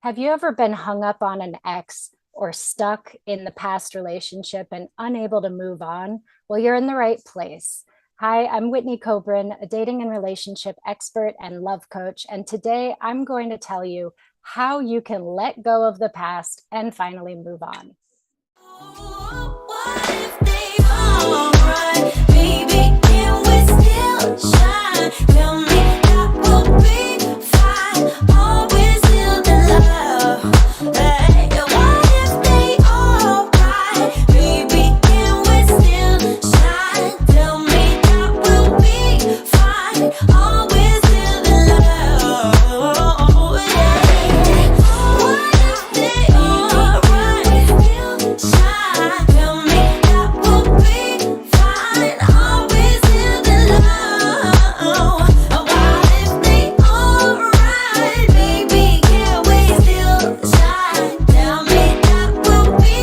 Have you ever been hung up on an ex or stuck in the past relationship and unable to move on? Well, you're in the right place. Hi, I'm Whitney Kobrin, a dating and relationship expert and love coach. And today I'm going to tell you how you can let go of the past and finally move on. What if they all right? Baby, can we still shine? Tell me that we'll be fine. Always still in love. Hey, what if they all right? Baby, can we still shine? Tell me that we'll be fine. Always still in love. Yeah. What if they all right? Still shine. Tell me that we'll be fine. Always still in love. What if they all right? Baby, can we still shine? Tell me that we'll be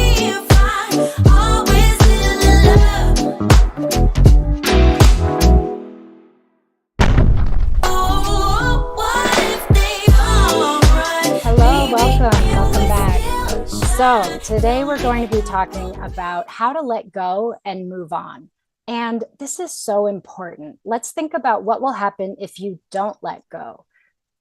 fine. Always still in love. Oh, what if they all right? Hello, Baby, welcome, can welcome we back. still So, shine? today we're going to be talking about how to let go and move on. And this is so important. Let's think about what will happen if you don't let go.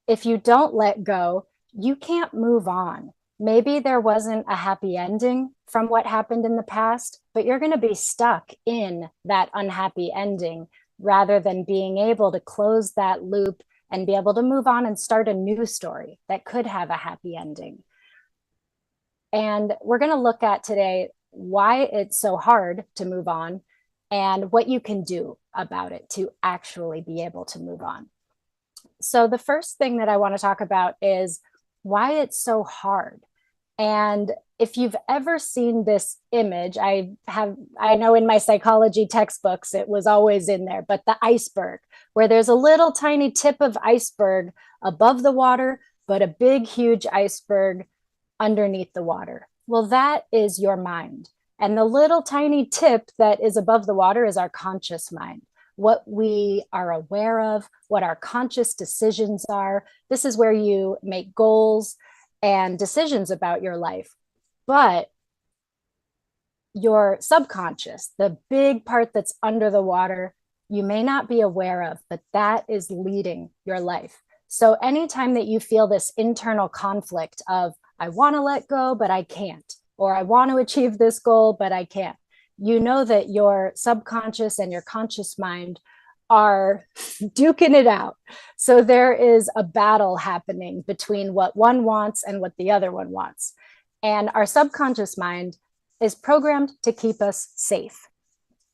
If you don't let go, you can't move on. Maybe there wasn't a happy ending from what happened in the past, but you're going to be stuck in that unhappy ending rather than being able to close that loop and be able to move on and start a new story that could have a happy ending. And we're going to look at today why it's so hard to move on and what you can do about it to actually be able to move on. So, the first thing that I want to talk about is why it's so hard. And if you've ever seen this image, I know in my psychology textbooks, it was always in there, but the iceberg, where there's a little tiny tip of iceberg above the water, but a big, huge iceberg underneath the water. Well, that is your mind. And the little tiny tip that is above the water is our conscious mind, what we are aware of, what our conscious decisions are. This is where you make goals and decisions about your life. But your subconscious, the big part that's under the water, you may not be aware of, but that is leading your life. So anytime that you feel this internal conflict of, I want to let go, but I can't, or I want to achieve this goal, but I can't, you know that your subconscious and your conscious mind are duking it out. So there is a battle happening between what one wants and what the other one wants. And our subconscious mind is programmed to keep us safe.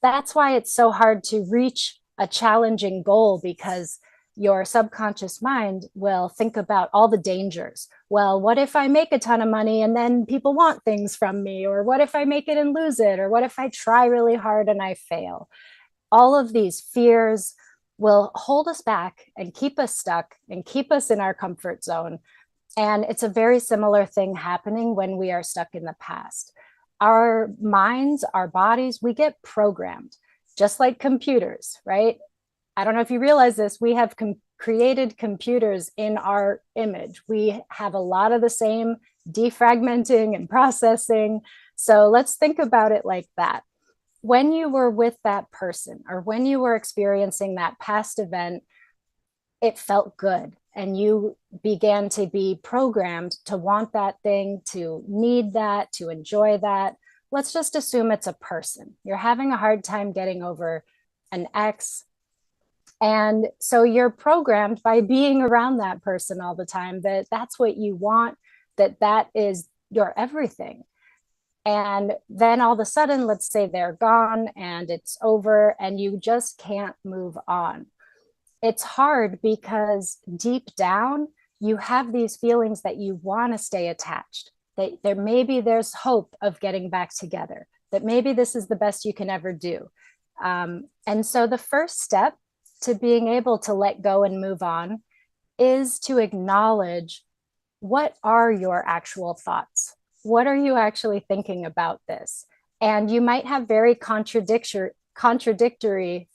That's why it's so hard to reach a challenging goal, because your subconscious mind will think about all the dangers. Well, what if I make a ton of money and then people want things from me? Or what if I make it and lose it? Or what if I try really hard and I fail? All of these fears will hold us back and keep us stuck and keep us in our comfort zone. And it's a very similar thing happening when we are stuck in the past. Our minds, our bodies, we get programmed just like computers, right? I don't know if you realize this, we have created computers in our image. We have a lot of the same defragmenting and processing. So let's think about it like that. When you were with that person or when you were experiencing that past event, it felt good. And you began to be programmed to want that thing, to need that, to enjoy that. Let's just assume it's a person. You're having a hard time getting over an ex. And so you're programmed by being around that person all the time that that's what you want, that is your everything. And then all of a sudden, let's say they're gone and it's over and you just can't move on. It's hard because deep down, you have these feelings that you want to stay attached, that there's hope of getting back together, that maybe this is the best you can ever do. And so the first step to being able to let go and move on is to acknowledge, what are your actual thoughts? What are you actually thinking about this? And you might have very contradictory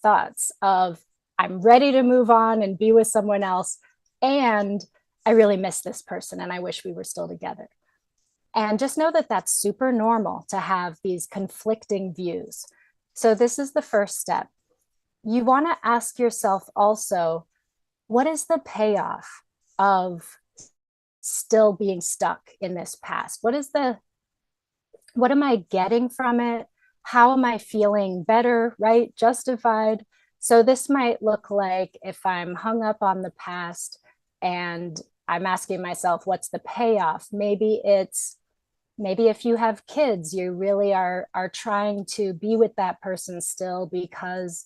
thoughts of, I'm ready to move on and be with someone else, and I really miss this person and I wish we were still together. And just know that that's super normal to have these conflicting views. So, this is the first step. You want to ask yourself also, what is the payoff of still being stuck in this past? What am I getting from it? How am I feeling better, right? Justified. So this might look like if I'm hung up on the past and I'm asking myself, what's the payoff? Maybe if you have kids, you really are trying to be with that person still because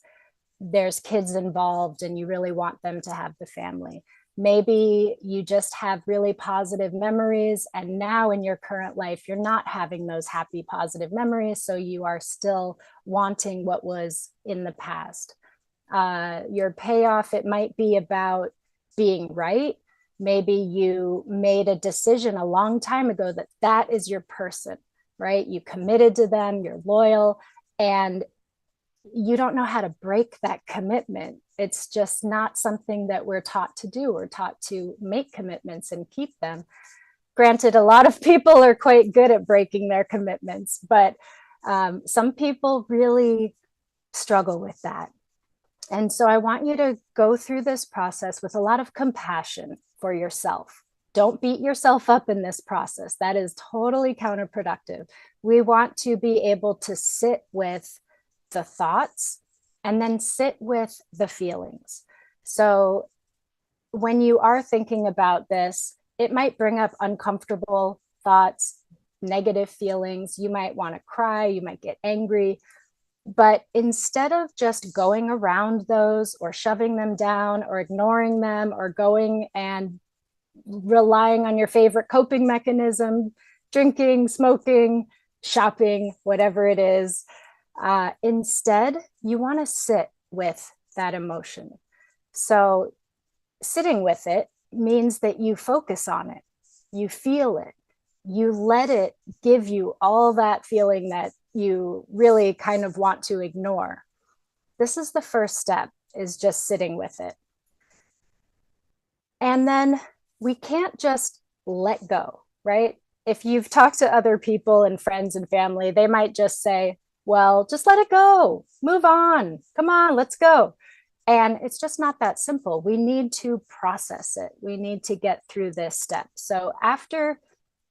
there's kids involved and you really want them to have the family. Maybe you just have really positive memories, and now in your current life, you're not having those happy, positive memories. So you are still wanting what was in the past. Your payoff, it might be about being right. Maybe you made a decision a long time ago that that is your person, right? You committed to them, you're loyal, and you don't know how to break that commitment. It's just not something that we're taught to do. We're taught to make commitments and keep them. Granted, a lot of people are quite good at breaking their commitments, but some people really struggle with that. And so I want you to go through this process with a lot of compassion for yourself. Don't beat yourself up in this process. That is totally counterproductive. We want to be able to sit with the thoughts and then sit with the feelings. So when you are thinking about this, it might bring up uncomfortable thoughts, negative feelings. You might want to cry, you might get angry. But instead of just going around those or shoving them down or ignoring them or going and relying on your favorite coping mechanism, drinking, smoking, shopping, whatever it is, instead, you want to sit with that emotion. So, sitting with it means that you focus on it, you feel it, you let it give you all that feeling that you really kind of want to ignore. This is the first step, is just sitting with it. And then we can't just let go, right? If you've talked to other people and friends and family, they might just say, well, just let it go, move on, come on, let's go. And it's just not that simple. We need to process it. We need to get through this step. So after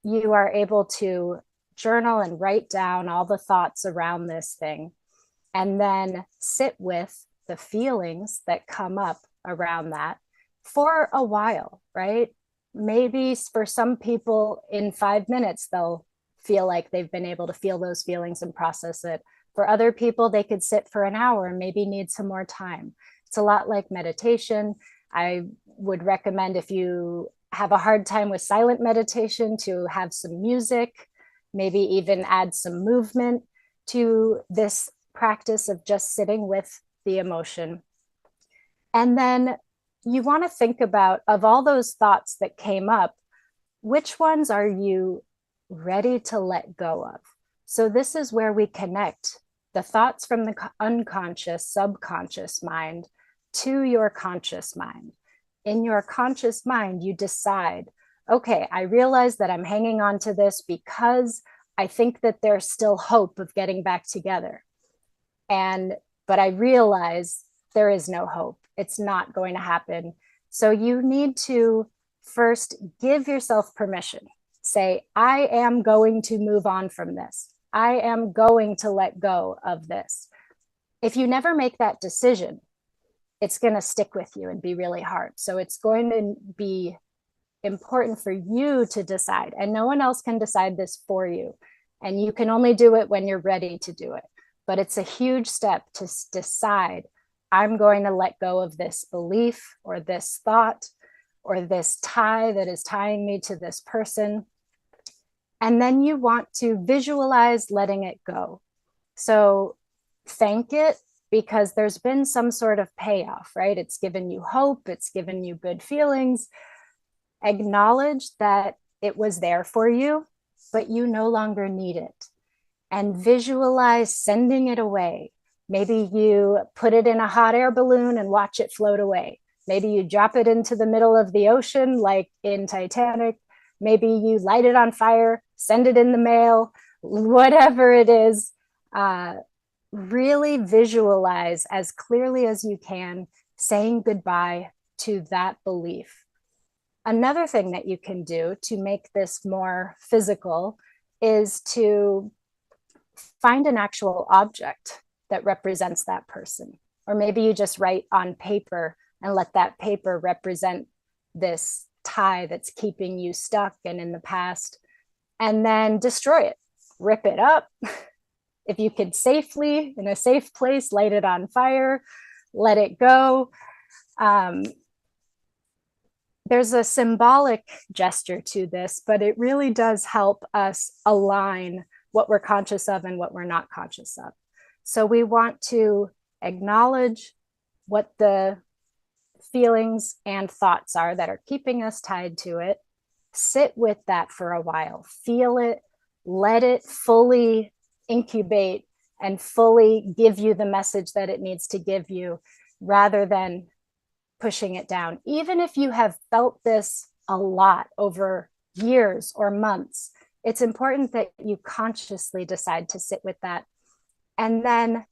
you are able to journal and write down all the thoughts around this thing, and then sit with the feelings that come up around that for a while, right? Maybe for some people in 5 minutes, they'll feel like they've been able to feel those feelings and process it. For other people, they could sit for an hour and maybe need some more time. It's a lot like meditation. I would recommend, if you have a hard time with silent meditation, to have some music, maybe even add some movement to this practice of just sitting with the emotion. And then you want to think about, of all those thoughts that came up, which ones are you ready to let go of? So this is where we connect the thoughts from the unconscious, subconscious mind to your conscious mind. In your conscious mind, you decide, okay, I realize that I'm hanging on to this because I think that there's still hope of getting back together. But I realize there is no hope. It's not going to happen. So you need to first give yourself permission. Say, I am going to move on from this. I am going to let go of this. If you never make that decision, it's going to stick with you and be really hard. So it's going to be important for you to decide, and no one else can decide this for you. And you can only do it when you're ready to do it. But it's a huge step to decide, I'm going to let go of this belief or this thought or this tie that is tying me to this person. And then you want to visualize letting it go. So thank it, because there's been some sort of payoff, right? It's given you hope, it's given you good feelings. Acknowledge that it was there for you, but you no longer need it. And visualize sending it away. Maybe you put it in a hot air balloon and watch it float away. Maybe you drop it into the middle of the ocean, like in Titanic. Maybe you light it on fire, send it in the mail, whatever it is. Really visualize as clearly as you can saying goodbye to that belief. Another thing that you can do to make this more physical is to find an actual object that represents that person. Or maybe you just write on paper and let that paper represent this tie that's keeping you stuck and in the past, and then destroy it, rip it up. If you could safely, in a safe place, light it on fire, let it go. There's a symbolic gesture to this, but it really does help us align what we're conscious of and what we're not conscious of. So we want to acknowledge what the feelings and thoughts are that are keeping us tied to it. Sit with that for a while, feel it, let it fully incubate and fully give you the message that it needs to give you, rather than pushing it down. Even if you have felt this a lot over years or months, it's important that you consciously decide to sit with that and then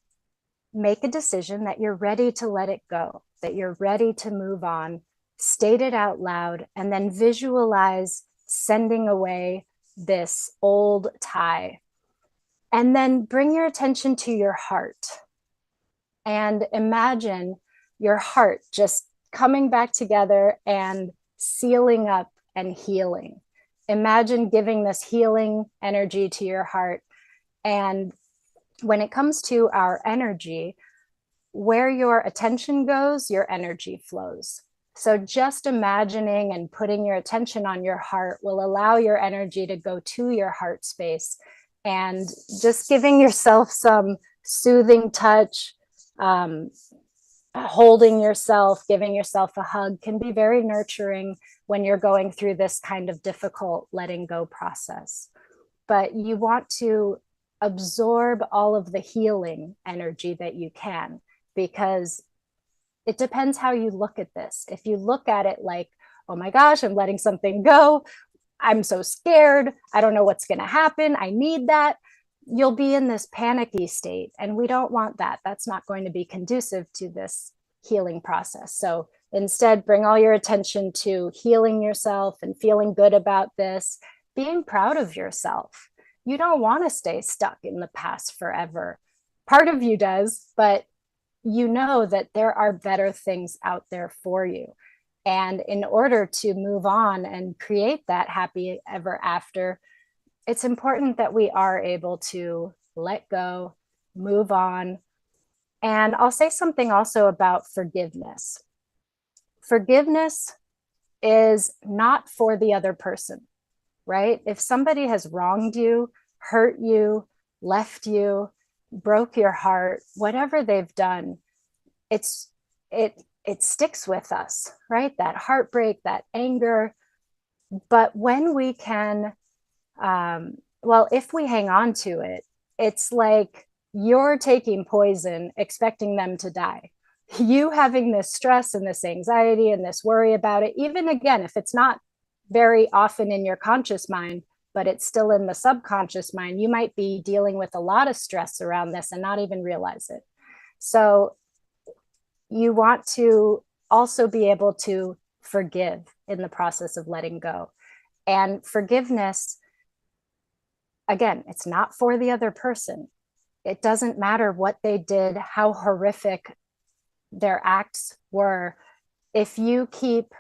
make a decision that you're ready to let it go, that you're ready to move on, state it out loud, and then visualize sending away this old tie. And then bring your attention to your heart and imagine your heart just coming back together and sealing up and healing. Imagine giving this healing energy to your heart. And when it comes to our energy, where your attention goes, your energy flows. So just imagining and putting your attention on your heart will allow your energy to go to your heart space, and just giving yourself some soothing touch, holding yourself, giving yourself a hug can be very nurturing when you're going through this kind of difficult letting go process. But you want to absorb all of the healing energy that you can, because it depends how you look at this. If you look at it like, oh my gosh, I'm letting something go, I'm so scared, I don't know what's going to happen, I need that, you'll be in this panicky state. And we don't want that. That's not going to be conducive to this healing process. So instead, bring all your attention to healing yourself and feeling good about this, being proud of yourself. You don't want to stay stuck in the past forever. Part of you does, but you know that there are better things out there for you. And in order to move on and create that happy ever after, it's important that we are able to let go, move on. And I'll say something also about forgiveness. Forgiveness is not for the other person, right? If somebody has wronged you, hurt you, left you, broke your heart, whatever they've done, it sticks with us, right? That heartbreak, that anger. But when we can, if we hang on to it, it's like you're taking poison, expecting them to die. You having this stress and this anxiety and this worry about it, even again, if it's not very often in your conscious mind, but it's still in the subconscious mind, you might be dealing with a lot of stress around this and not even realize it. So you want to also be able to forgive in the process of letting go. And forgiveness, again, it's not for the other person. It doesn't matter what they did, how horrific their acts were. If you keep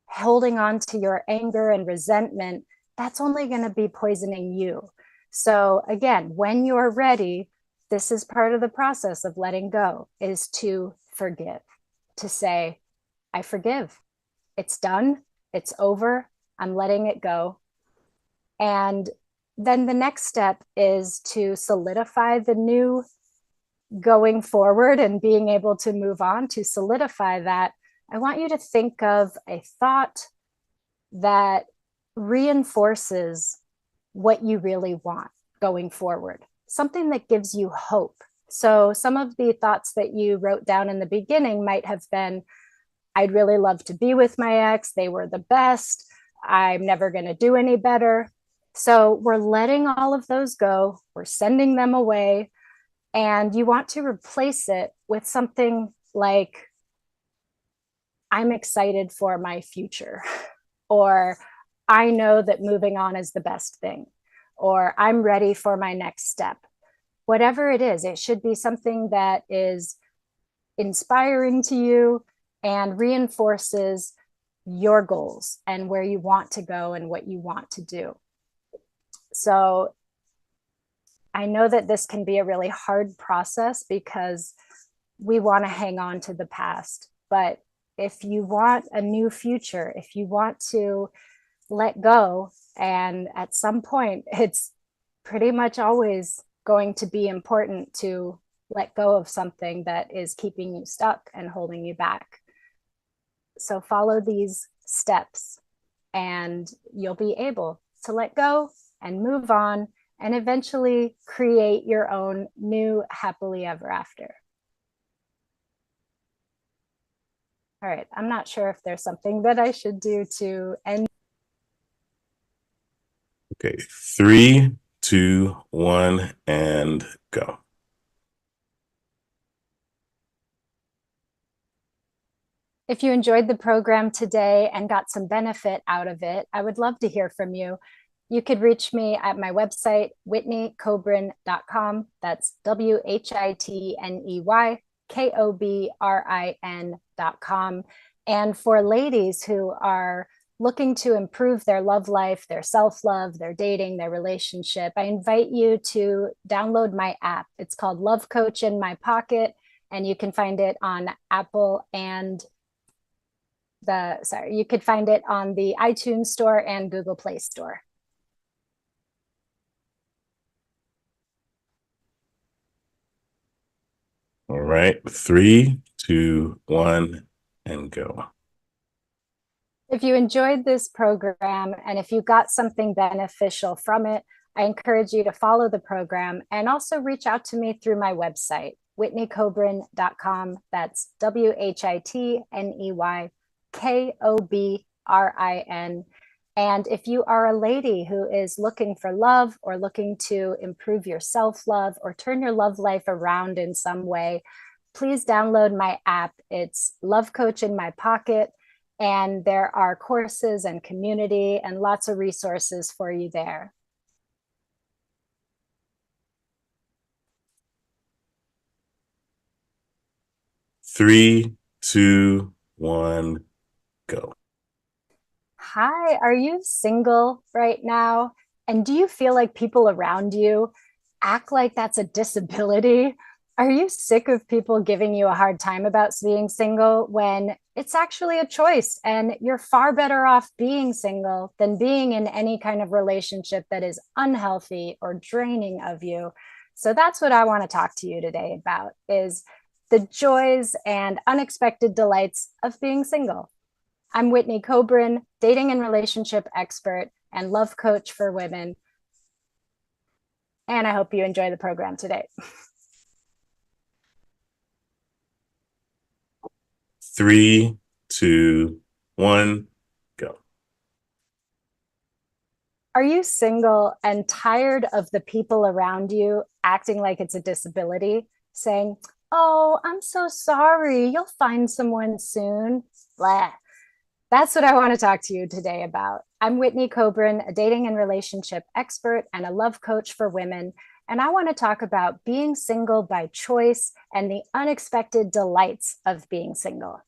holding on to your anger and resentment, that's only going to be poisoning you. So again, when you're ready, this is part of the process of letting go, is to forgive, to say, I forgive. It's done. It's over. I'm letting it go. And then the next step is to solidify the new going forward and being able to move on. To solidify that, I want you to think of a thought that reinforces what you really want going forward, something that gives you hope. So some of the thoughts that you wrote down in the beginning might have been, I'd really love to be with my ex. They were the best. I'm never going to do any better. So we're letting all of those go. We're sending them away. And you want to replace it with something like, I'm excited for my future, or I know that moving on is the best thing, or I'm ready for my next step. Whatever it is, it should be something that is inspiring to you and reinforces your goals and where you want to go and what you want to do. So I know that this can be a really hard process because we want to hang on to the past. But if you want a new future, if you want to let go, and at some point, it's pretty much always going to be important to let go of something that is keeping you stuck and holding you back. So follow these steps and you'll be able to let go and move on and eventually create your own new happily ever after. All right, I'm not sure if there's something that I should do to end. Okay, 3, 2, 1, and go. If you enjoyed the program today and got some benefit out of it, I would love to hear from you. You could reach me at my website, whitneykobrin.com. That's WHITNEYKOBRIN.com. And for ladies who are looking to improve their love life, their self-love, their dating, their relationship, I invite you to download my app. It's called Love Coach in My Pocket, and you can find it on Apple and you could find it on the iTunes Store and Google Play Store. All right, 3, 2, 1, and go. If you enjoyed this program and if you got something beneficial from it, I encourage you to follow the program and also reach out to me through my website, whitneykobrin.com. That's WHITNEYKOBRIN. And if you are a lady who is looking for love or looking to improve your self-love or turn your love life around in some way, please download my app. It's Love Coach in My Pocket, and there are courses and community and lots of resources for you there. Three, 2, 1, go. Hi, are you single right now? And do you feel like people around you act like that's a disability? Are you sick of people giving you a hard time about being single when it's actually a choice and you're far better off being single than being in any kind of relationship that is unhealthy or draining of you? So that's what I want to talk to you today about, is the joys and unexpected delights of being single. I'm Whitney Kobrin, dating and relationship expert and love coach for women. And I hope you enjoy the program today. 3, 2, 1, go. Are you single and tired of the people around you acting like it's a disability, saying, "Oh, I'm so sorry, you'll find someone soon"? Blah. That's what I want to talk to you today about. I'm Whitney Kobrin, a dating and relationship expert and a love coach for women. And I want to talk about being single by choice and the unexpected delights of being single.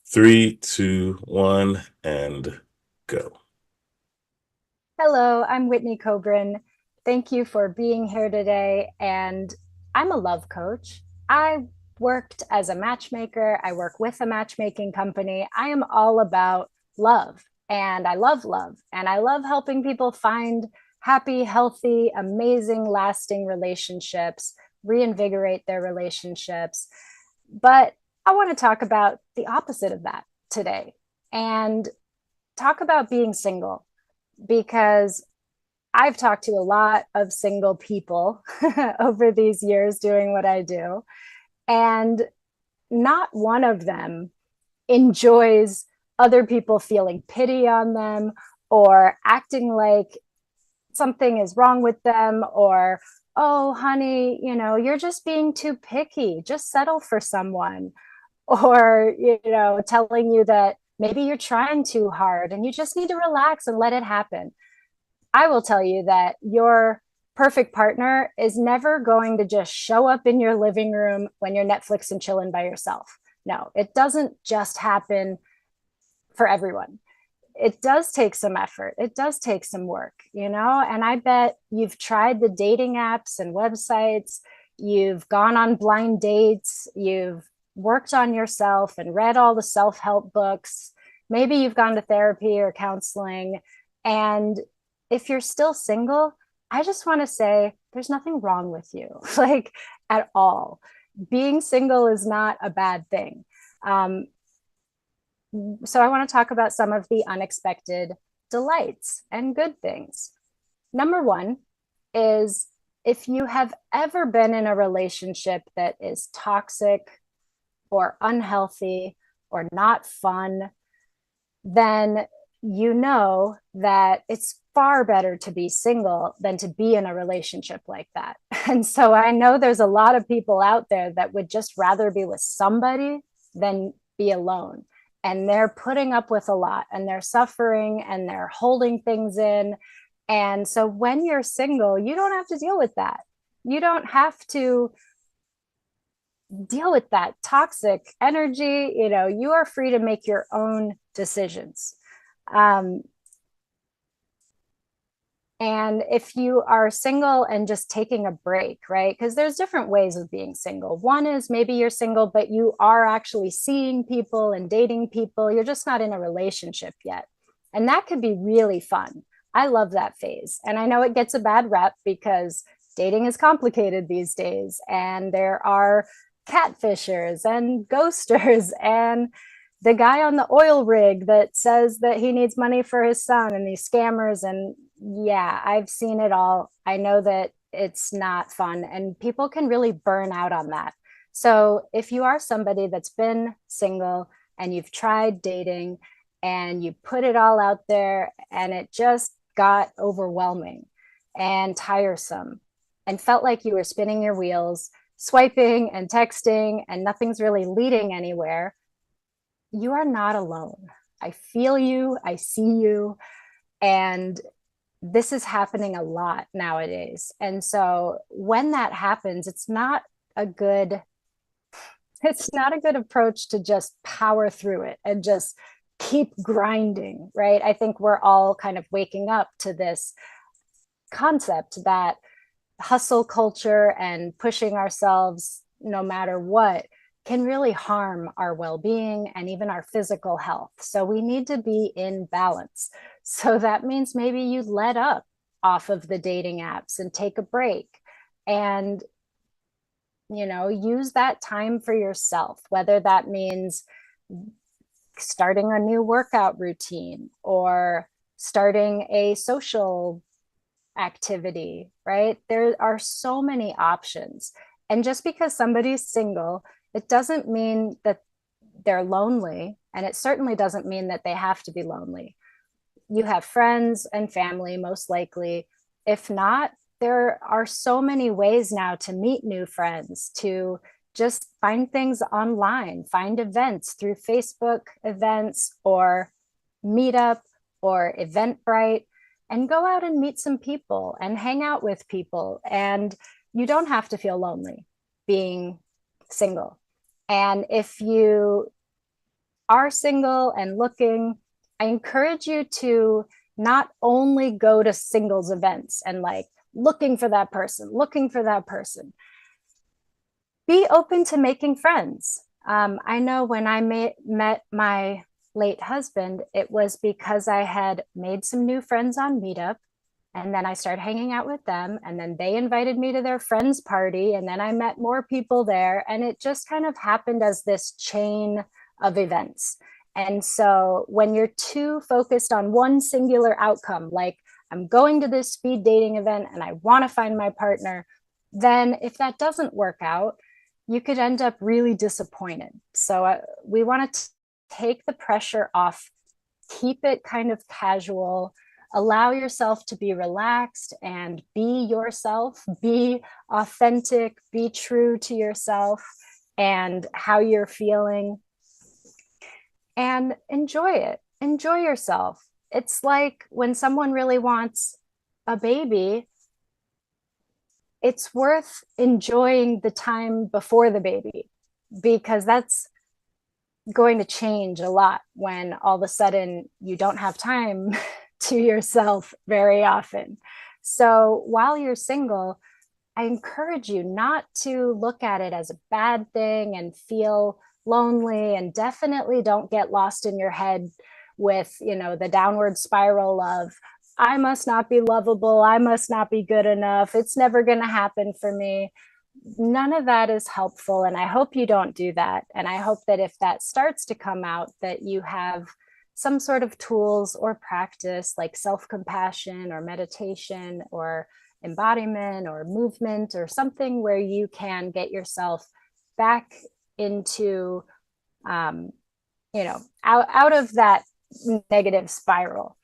Three, 2, 1, and go. Hello, I'm Whitney Kobrin. Thank you for being here today. And I'm a love coach. I worked as a matchmaker. I work with a matchmaking company. I am all about love, and I love love. And I love helping people find happy, healthy, amazing, lasting relationships, reinvigorate their relationships. But I want to talk about the opposite of that today and talk about being single, because I've talked to a lot of single people over these years doing what I do, and not one of them enjoys other people feeling pity on them or acting like something is wrong with them, or, oh, honey, you're just being too picky. Just settle for someone. Or, telling you that maybe you're trying too hard and you just need to relax and let it happen. I will tell you that your perfect partner is never going to just show up in your living room when you're Netflix and chilling by yourself. No, it doesn't just happen for everyone. It does take some effort. It does take some work, and I bet you've tried the dating apps and websites. You've gone on blind dates. You've worked on yourself and read all the self-help books. Maybe you've gone to therapy or counseling. And if you're still single, I just want to say there's nothing wrong with you, like, at all. Being single is not a bad thing. So I want to talk about some of the unexpected delights and good things. Number one is, if you have ever been in a relationship that is toxic or unhealthy or not fun, then you know that it's far better to be single than to be in a relationship like that. And so I know there's a lot of people out there that would just rather be with somebody than be alone. And they're putting up with a lot, and they're suffering, and they're holding things in. And so when you're single, you don't have to deal with that. You don't have to deal with that toxic energy. You are free to make your own decisions. Um, and if you are single and just taking a break, right? Because there's different ways of being single. One is maybe you're single, but you are actually seeing people and dating people. You're just not in a relationship yet. And that could be really fun. I love that phase. And I know it gets a bad rep because dating is complicated these days. And there are catfishers and ghosters and the guy on the oil rig that says that he needs money for his son, and these scammers. And yeah, I've seen it all. I know that it's not fun, and people can really burn out on that. So if you are somebody that's been single and you've tried dating and you put it all out there and it just got overwhelming and tiresome and felt like you were spinning your wheels, swiping and texting, and nothing's really leading anywhere, you are not alone. I feel you, I see you, and this is happening a lot nowadays. And so when that happens, it's not a good approach to just power through it and just keep grinding, right? I think we're all kind of waking up to this concept that hustle culture and pushing ourselves no matter what can really harm our well-being and even our physical health. So we need to be in balance. So that means maybe you let up off of the dating apps and take a break and use that time for yourself, whether that means starting a new workout routine or starting a social activity, right? There are so many options. And just because somebody's single, it doesn't mean that they're lonely. And it certainly doesn't mean that they have to be lonely. You have friends and family, most likely. If not, there are so many ways now to meet new friends, to just find things online, find events through Facebook events or Meetup or Eventbrite, and go out and meet some people and hang out with people. And you don't have to feel lonely being single. And if you are single and looking, I encourage you to not only go to singles events and like looking for that person. Be open to making friends. I know when I met my late husband, it was because I had made some new friends on Meetup. And then I started hanging out with them. And then they invited me to their friend's party. And then I met more people there. And it just kind of happened as this chain of events. And so when you're too focused on one singular outcome, like I'm going to this speed dating event and I want to find my partner, then if that doesn't work out, you could end up really disappointed. So we want to take the pressure off, keep it kind of casual, allow yourself to be relaxed and be yourself, be authentic, be true to yourself and how you're feeling, and enjoy it. Enjoy yourself. It's like when someone really wants a baby, it's worth enjoying the time before the baby, because that's going to change a lot when all of a sudden you don't have time to yourself very often. So while you're single, I encourage you not to look at it as a bad thing and feel lonely, and definitely don't get lost in your head with, the downward spiral of, I must not be lovable, I must not be good enough, it's never going to happen for me. None of that is helpful, and I hope you don't do that. And I hope that if that starts to come out, that you have some sort of tools or practice like self-compassion or meditation or embodiment or movement or something where you can get yourself back into out of that negative spiral.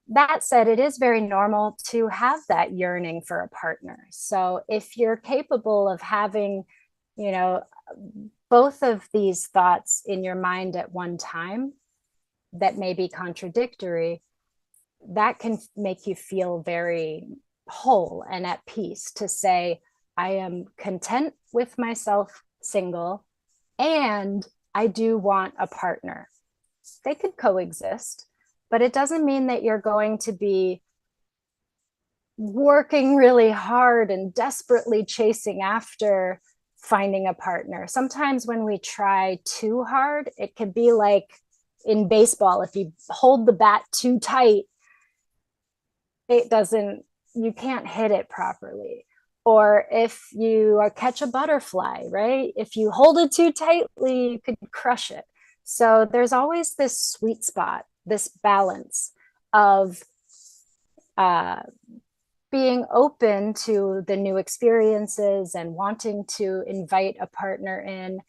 That said, it is very normal to have that yearning for a partner. So if you're capable of having, you know, both of these thoughts in your mind at one time that may be contradictory, that can make you feel very whole and at peace to say, I am content with myself single, and I do want a partner. They could coexist, but it doesn't mean that you're going to be working really hard and desperately chasing after finding a partner. Sometimes when we try too hard, it can be like in baseball, if you hold the bat too tight, you can't hit it properly. Or if you catch a butterfly, right? If you hold it too tightly, you could crush it. So there's always this sweet spot, this balance of being open to the new experiences and wanting to invite a partner in,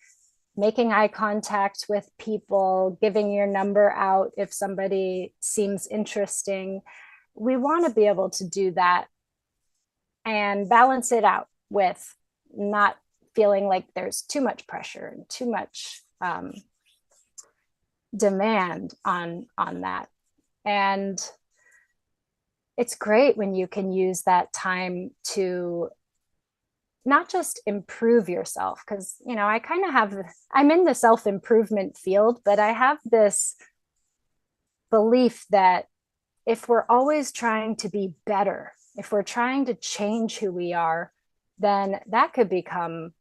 making eye contact with people, giving your number out if somebody seems interesting. We want to be able to do that and balance it out with not feeling like there's too much pressure and too much demand on that. And it's great when you can use that time to not just improve yourself, because I kind of I'm in the self-improvement field, but I have this belief that if we're always trying to be better, if we're trying to change who we are, then that could become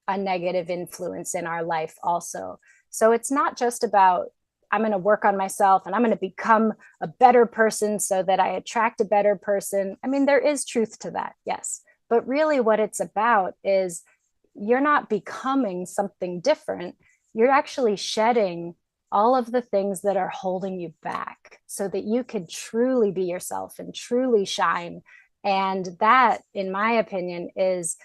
a negative influence in our life also. So it's not just about, I'm going to work on myself and I'm going to become a better person so that I attract a better person. I mean, there is truth to that, yes. But really what it's about is you're not becoming something different. You're actually shedding all of the things that are holding you back so that you can truly be yourself and truly shine. And that, in my opinion, is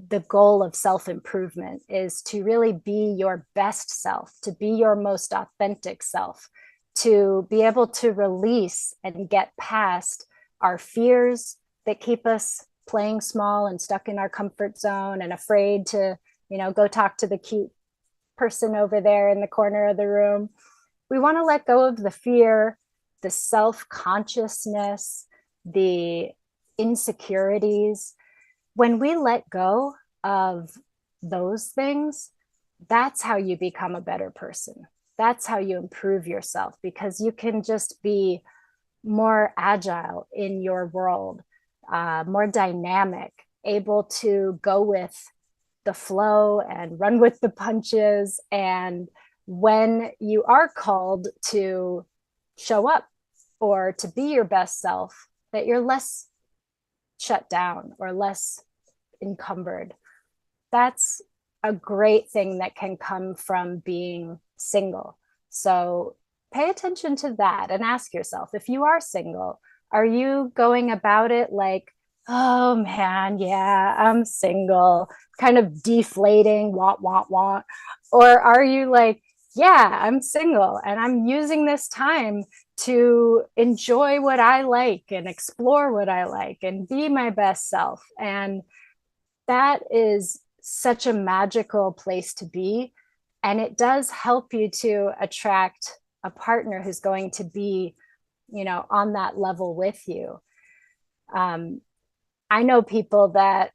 the goal of self-improvement, is to really be your best self, to be your most authentic self, to be able to release and get past our fears that keep us playing small and stuck in our comfort zone and afraid to, go talk to the cute person over there in the corner of the room. We want to let go of the fear, the self-consciousness, the insecurities. When we let go of those things, that's how you become a better person. That's how you improve yourself, because you can just be more agile in your world, more dynamic, able to go with the flow and run with the punches. And when you are called to show up or to be your best self, that you're less shut down or less encumbered. That's a great thing that can come from being single. So pay attention to that and ask yourself, if you are single, Are you going about it like, oh man, yeah, I'm single, kind of deflating, want? Or are you like, yeah, I'm single and I'm using this time to enjoy what I like and explore what I like and be my best self? And that is such a magical place to be. And it does help you to attract a partner who's going to be, on that level with you. Um, I know people that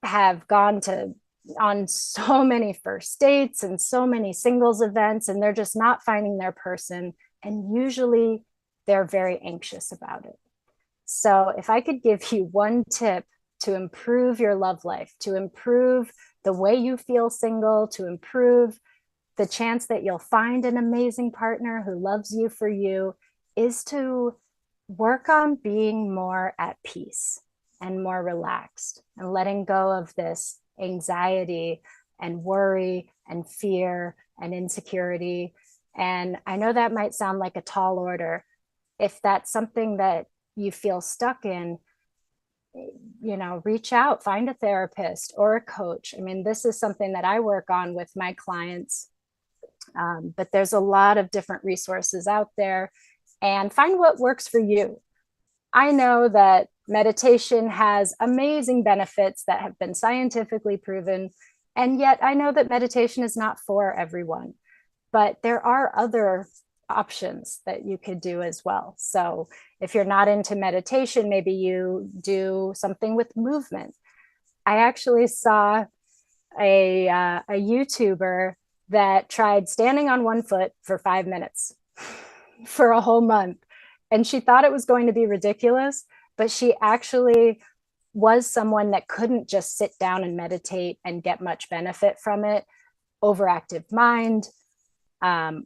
have gone to on so many first dates and so many singles events, and they're just not finding their person. And usually they're very anxious about it. So, if I could give you one tip to improve your love life, to improve the way you feel single, to improve the chance that you'll find an amazing partner who loves you for you, is to work on being more at peace and more relaxed and letting go of this anxiety and worry and fear and insecurity. And I know that might sound like a tall order. If that's something that you feel stuck in, reach out, find a therapist or a coach. I mean, this is something that I work on with my clients, but there's a lot of different resources out there, and find what works for you. I know that meditation has amazing benefits that have been scientifically proven, and yet I know that meditation is not for everyone, but there are other options that you could do as well. So if you're not into meditation, maybe you do something with movement. I actually saw a YouTuber that tried standing on one foot for 5 minutes for a whole month. And she thought it was going to be ridiculous, but she actually was someone that couldn't just sit down and meditate and get much benefit from it. Overactive mind,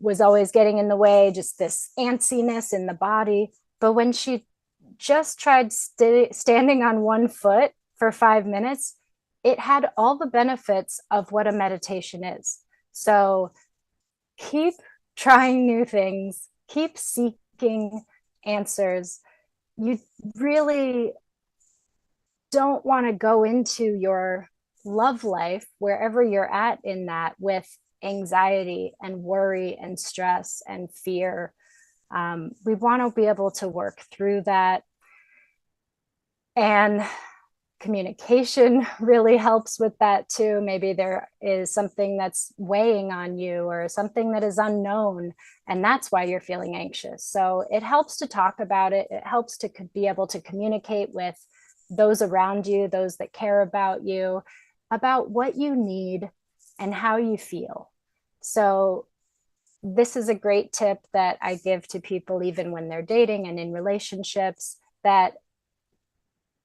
was always getting in the way, just this antsiness in the body. But when she just tried standing on one foot for 5 minutes, it had all the benefits of what a meditation is. So keep trying new things, keep seeking answers. You really don't want to go into your love life, wherever you're at in that, with anxiety and worry and stress and fear. We want to be able to work through that. And communication really helps with that too. Maybe there is something that's weighing on you or something that is unknown, and that's why you're feeling anxious. So it helps to talk about it. It helps to be able to communicate with those around you, those that care about you, about what you need and how you feel. So this is a great tip that I give to people, even when they're dating and in relationships, that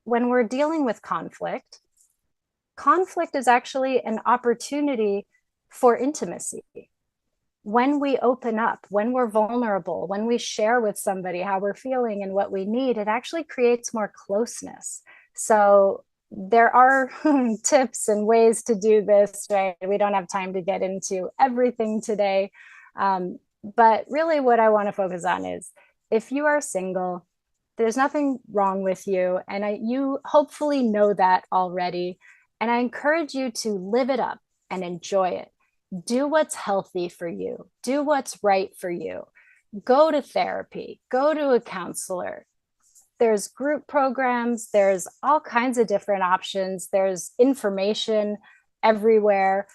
when we're dealing with conflict, conflict is actually an opportunity for intimacy. When we open up, when we're vulnerable, when we share with somebody how we're feeling and what we need, it actually creates more closeness. So there are tips and ways to do this, right? We don't have time to get into everything today. But really, what I want to focus on is, if you are single, there's nothing wrong with you. And you hopefully know that already. And I encourage you to live it up and enjoy it. Do what's healthy for you, do what's right for you. Go to therapy, go to a counselor. There's group programs, there's all kinds of different options, there's information everywhere.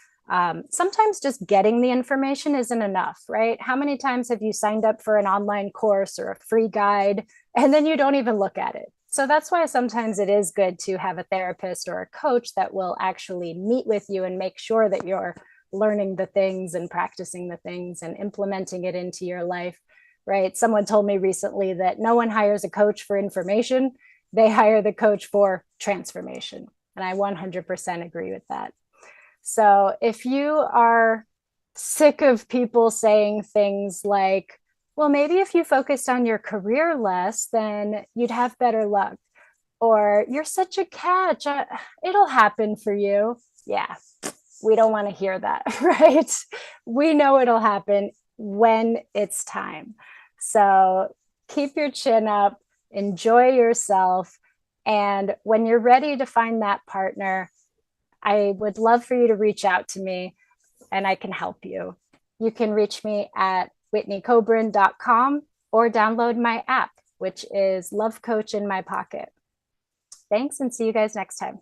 Sometimes just getting the information isn't enough, right? How many times have you signed up for an online course or a free guide and then you don't even look at it? So that's why sometimes it is good to have a therapist or a coach that will actually meet with you and make sure that you're learning the things and practicing the things and implementing it into your life, right? Someone told me recently that no one hires a coach for information, they hire the coach for transformation. And I 100% agree with that. So if you are sick of people saying things like, well, maybe if you focused on your career less, then you'd have better luck. Or you're such a catch, it'll happen for you. Yeah, we don't want to hear that, right? We know it'll happen when it's time. So keep your chin up, enjoy yourself. And when you're ready to find that partner, I would love for you to reach out to me and I can help you. You can reach me at whitneykobrin.com or download my app, which is Love Coach in My Pocket. Thanks, and see you guys next time.